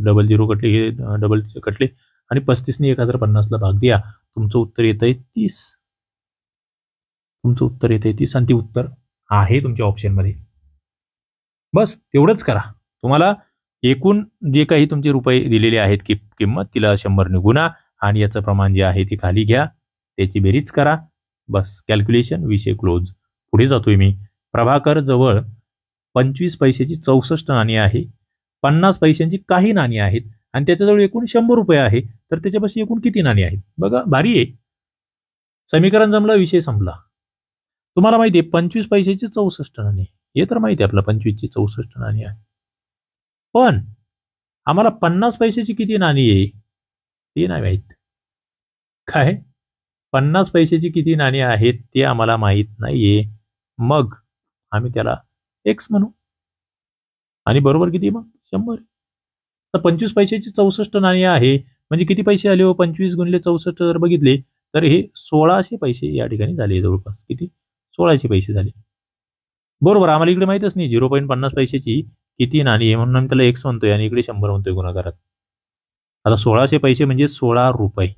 डबल 0 कटले, हे डबल कटले आणि 35 ने 1050 ला भाग द्या. तुमचं उत्तर येतंय 30. तुमचं उत्तर येतंय 30 आणि ते उत्तर आहे तुमच्या ऑप्शनमध्ये. बस तेवढंच करा. तुम्हाला एकूण जे काही तुमचे रुपये दिलेले आहेत की किंमत तिला 100 ने गुणा आणि याचं प्रमाण जे आहे ते खाली घ्या, त्याची बेरीज करा. बस कॅल्क्युलेशन, विषय क्लोज. पुढे जातोय मी. प्रभाकर जवळ 25 पैशाची 64 नाणी आहे, 50 पैशांची काही नाणी आहेत आणि त्याच्याजवळ एकूण 100 रुपये आहे, तर त्याच्यापाशी एकूण किती नाणी आहेत? बघा भारी आहे. समीकरण जमलं, विषय संपला. तुम्हाला माहिती आहे 25 पैशाची 64 नाणी, हे तर माहिती आहे आपला 25 ची 64 नाणी आहे. पण आम्हाला 50 पैशाची किती नाणी आहे ते नाही माहित. काय 50 पैशाची किती नाणी आहेत ते आम्हाला माहित नाहीये. मग आम्ही त्याला x म्हणू आणि बरोबर किती मग 100. तर 25 पैशाची 64 नाणी आहे म्हणजे किती पैसे आले हो? 25 गुणिले 64 जर बघितले तर हे 1600 पैसे या ठिकाणी झाले. जवळपास किती? 1600 पैसे झाले. बरोबर, आम्हाला इकडे माहितच नाही 0.50 पैशाची किती नाणी आहे म्हणून आम्ही त्याला x म्हणतोय आणि इकडे 100 म्हणतोय गुणाकारात. आता 1600 पैसे म्हणजे 16 रुपये.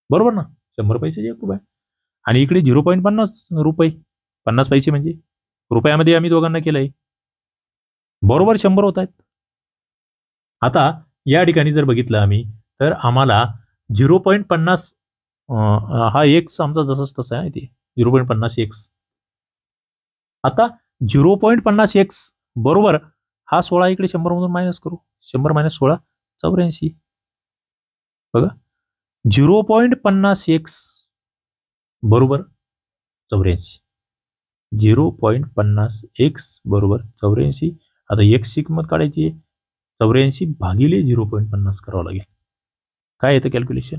बरोबर ना? 100 पैशाचे 1 रुपये आणि इकडे 0.50 रुपये. 50 पैसे म्हणजे रुपयामध्ये आम्ही दोघांना केलंय. बरोबर 100 होत आहेत. आता या ठिकाणी जर बघितलं आम्ही तर आम्हाला 0.50 हा x आमचा जसाच तसा आहे ते 0.50 x. आता 0.50 x बरोबर हा 16 इकडे 100 मधून मायनस करू. 100 मायनस 16 84. बघा 0.50 x बरोबर 84. 0.50 x बरोबर 84. आता x ची किंमत काढायची आहे. 84 भागिले 0.50 करावं लागेल. काय येतं कॅल्क्युलेशन?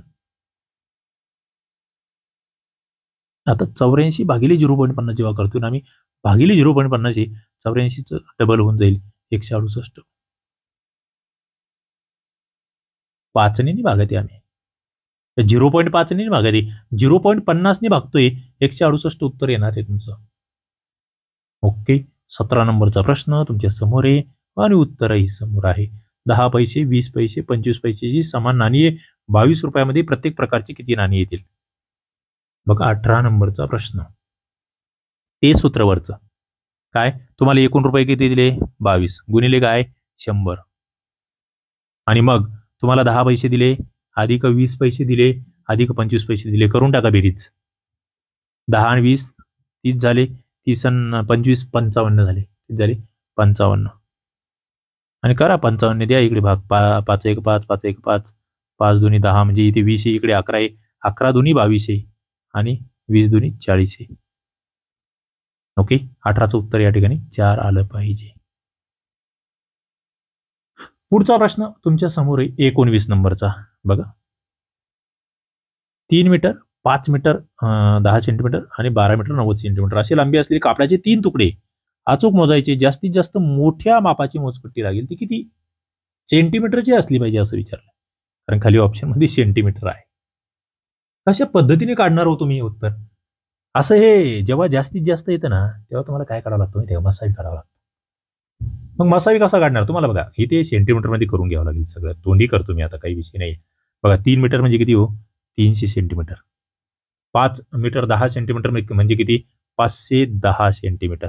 आता 84 भागिले 0.50 जेव्हा करतो ना आम्ही भागिले 0.50 84चं डबल होऊन जाईल 168. 5ने भागत आहे आम्ही 0.5ने भागत आहे 0.50ने भागतोय 168 उत्तर येणार आहे तुमचं. ओके 17 नंबरचा प्रश्न तुमच्या समोर आहे आणि उत्तरही समोर आहे. 10 पैसे 20 पैसे 25 पैसेची समान नाणी आहे. 22 रुपयामध्ये प्रत्येक प्रकारची किती नाणी येतील? बघा 18 नंबरचा प्रश्न. ते सूत्रवरचं काय तुम्हाला एकूण रुपये किती दिले 22 गुणिले काय 100 आणि मग तुम्हाला 10 पैसे दिले अधिक 20 पैसे दिले अधिक 25 पैसे दिले करून टाका बेरीज. 10 आणि 20 30 झाले 30 आणि 25 55 झाले किती झाले 55 आणि करा 55 द्या इकडे भाग 5 1 5 5 1 5 5 दुनी 10 म्हणजे इथे 20 आहे इकडे 11 आहे 11 दुनी 22 आहे आणि 20 दुनी 40 आहे. ओके 18चं उत्तर या ठिकाणी 4 आलं पाहिजे. पुढचा प्रश्न तुमच्या समोर आहे 19 नंबरचा. बघा 3 मीटर 5 मीटर 10 सेंटीमीटर आणि 12 मीटर 90 सेंटीमीटर अशी लांबी असलेले कापडाचे 3 तुकडे अचूक मोजायचे जास्तीत जास्त मोठ्या मापाची मोजपट्टी लागेल ती किती सेंटीमीटरची असली पाहिजे असं विचारलं कारण खाली ऑप्शन मध्ये सेंटीमीटर आहे. कशा पद्धतीने काढणार हो तुम्ही उत्तर? असं हे जेव्हा जास्तीत जास्त येतं ना तेव्हा तुम्हाला काय काढावं लागतं तेव्हा मसावी काढावं लागतं. मग मसावी कसा काढणार तुम्हाला बघा इथे सेंटीमीटर मध्ये करून घ्यावं लागेल सगळं तोंडी करतो मी आता काही विषय नाही. बघा 3 मीटर म्हणजे किती हो 300 सेंटीमीटर 5 मीटर 10 सेंटीमीटर म्हणजे किती 510 सेंटीमीटर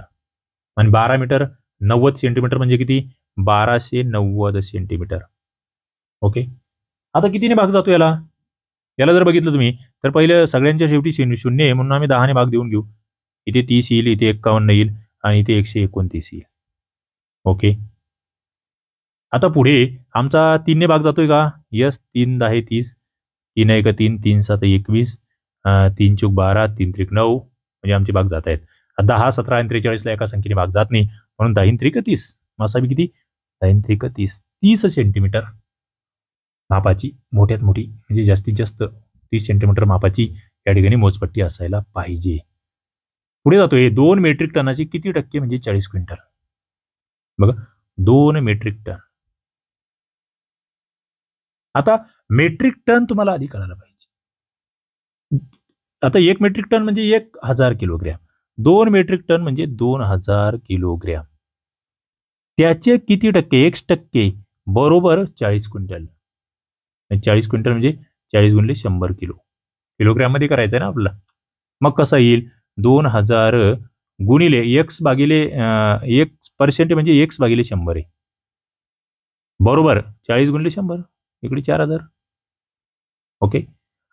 आणि 12 मीटर 90 सेंटीमीटर म्हणजे किती 1290 सेंटीमीटर. ओके आता कितीने भाग जातो याला जर बघितलं तुम्ही तर पहिले सगळ्यांच्या शेवटी शून्य आहे म्हणून आम्ही 10ने भाग देऊन घेऊ. इथे 30 येईल इथे 51 येईल आणि इथे 129 येईल. ओके आता पुढे आमचा 3ने भाग जातोय का यस 3 10 30 3 1 3 3 7 21 3 चूक 12 3 त्रिक 9 म्हणजे आमचे भाग जात आहेत. 10 17 आणि 43 ला एका संख्येने भाग जात नाही म्हणून 10 त्रिक 30 मसावी किती 10 त्रिक 30 सेंटीमीटर मापाची मोठ्यात मोठी म्हणजे जास्तीत जास्त 30 सेंटीमीटर मापाची या ठिकाणी मोजपट्टी असायला पाहिजे. पुढे जातोय 2 मेट्रिक टनाची किती टक्के म्हणजे 40 क्विंटल. बघा 2 मेट्रिक टन. आता मेट्रिक टन तुम्हाला आधी कळायला पाहिजे. आता 1 मेट्रिक टन म्हणजे 1000 किलोग्रॅम 2 मेट्रिक टन म्हणजे 2000 किलोग्रॅम. त्याचे किती टक्के 1% बरोबर 40 क्विंटल. 40 क्विंटल म्हणजे 40 गुणिले 100 किलो किलोग्रॅम मध्ये करायचं आहे ना आपल्याला. मग कसं येईल 2000 गुणिले x भागिले 1% म्हणजे x भागिले 100 आहे बरोबर 40 गुणिले 100 इकडे 4000. ओके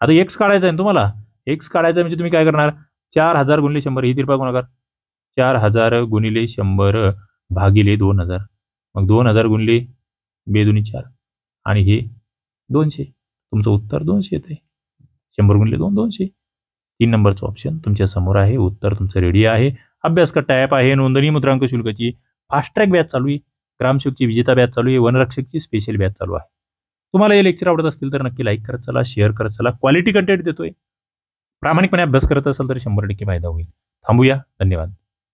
आता x काढायचा आहे तुम्हाला x काढायचा म्हणजे तुम्ही काय करणार 4000 गुणिले 100 ही तिरपा गुणाकार 4000 गुणिले 100 भागिले 2000 मग 2000 गुणिले 2 दुनी 4 आणि हे 200 तुमचं उत्तर 200 येते 100 गुणिले 2 200. 3 नंबरचं ऑप्शन तुमच्या समोर आहे उत्तर तुमचं रेडी आहे. अभ्यास का टॅप आहे नोंदणी मुद्रांक शुल्काची फास्ट ट्रॅक बॅच चालू आहे ग्रामसेवकची विजेता बॅच चालू आहे वनरक्षकची स्पेशल बॅच चालू आहे. तुम्हाला हे लेक्चर आवडत असतील तर नक्की लाईक करत चला शेअर करत चला क्वालिटी कंटेंट देतोय प्रामाणिकपणे अभ्यास करत असाल तर 100% फायदा होईल. थांबूया धन्यवाद.